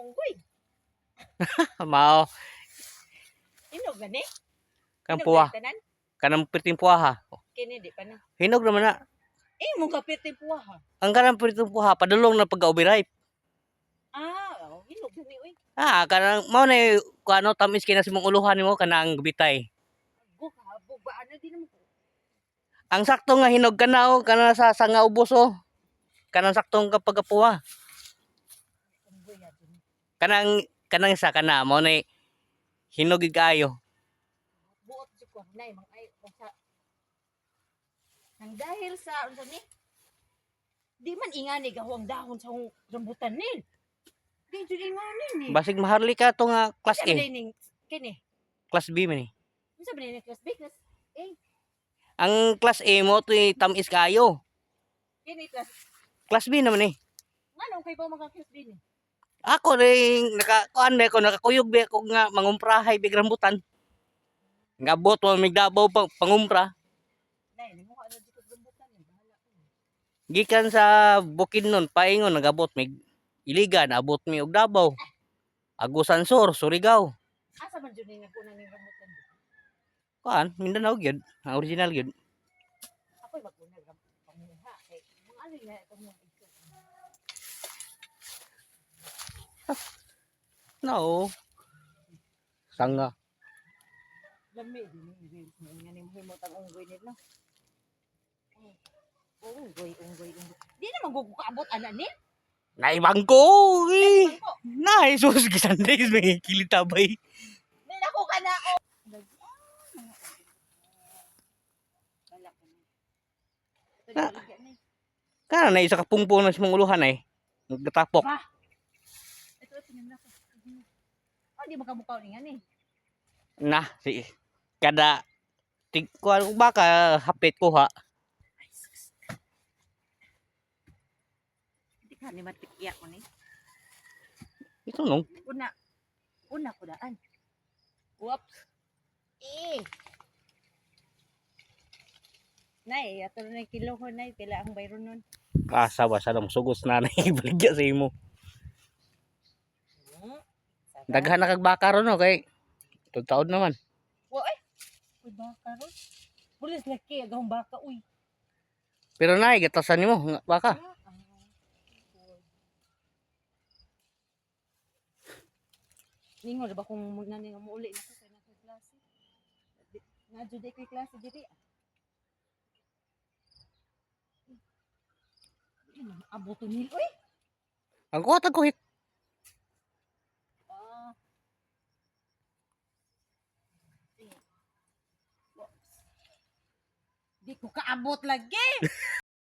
unggoy. Mao Hinog gani? kan Hinog puwa. gani tanan? Kanang pirting puwa ha. Kini di pa na. Hinog naman na. Mong kapit yung puwa ha. Ang kanang pirting puwa padulong na pagka-overripe. Hinog gani uy. Kanang mao na kuano tamis kina simong uluhan nimo kanang bitay. Habog ba ano din mo. Ang sakto nga hinog kana kana sa sanga ubos Kanang saktong kapag puwa. Unggoy ya din. Kanang isa kana mao na hinog gid kaayo. Buot si ko nay mang ay sa nang dahil sa unsa ni? Di man ingani gahong dahon sa rambutan ni. Di jud ingani ni. Basig maharli ka to nga class A. Kini. Class B man ni. Unsa ba ni class B class A? Ang class A mo to tamis kaayo. Kini class. Class B naman ni. Ngano kay pa mga class B ni? Ako ring nakakuyog ba ako nga mangumprahay big rambutan. Nga bot mo migdabaw pangumpra. Nay, nimo ano dito rambutan ni bahala ko. Gikan sa Bukidnon paingon nagabot mig Iligan abot mi og Davao. Agusan Sur, Surigao. Asa man jud ni nagkunan ni rambutan? Mindanao gyud, ang original gyud. Ako'y magkunag pamuha kay mga ano na itong mga ito. No. Sanga. Lami din ni reels mo nga ni mahimot ang unggoy nila. Unggoy. Di naman gugukaabot ana ni. Naibang ko. Nay, sus gisanday may kilitabay. Di na ko kana o. Kana na isa ka pungpong na simong uluhan ay. Nagtapok. Ito tinimla ko. Di makabukaw ni nga ni. Na, si kada kuan baka hapit ko ha. Di ka ni matikya ko ni. Ito nung. Una ko daan. Whoops. Nay, ato na kilo ko nay, pila ang bayron nun. Kasawa sa lang sugos na ibaligya sa imo. Daghan na kag baka ron kay taon naman. Uy, baka ron. Pulis laki, agahong baka, uy. Pero nay gatasan nimo nga baka. Ningo ba kung nani nga muuli na ko kay nasa klase. Nga jud kay klase diri. Aboto nil, uy. Ang kuha tag kuhit. Di ko kaabot lagi.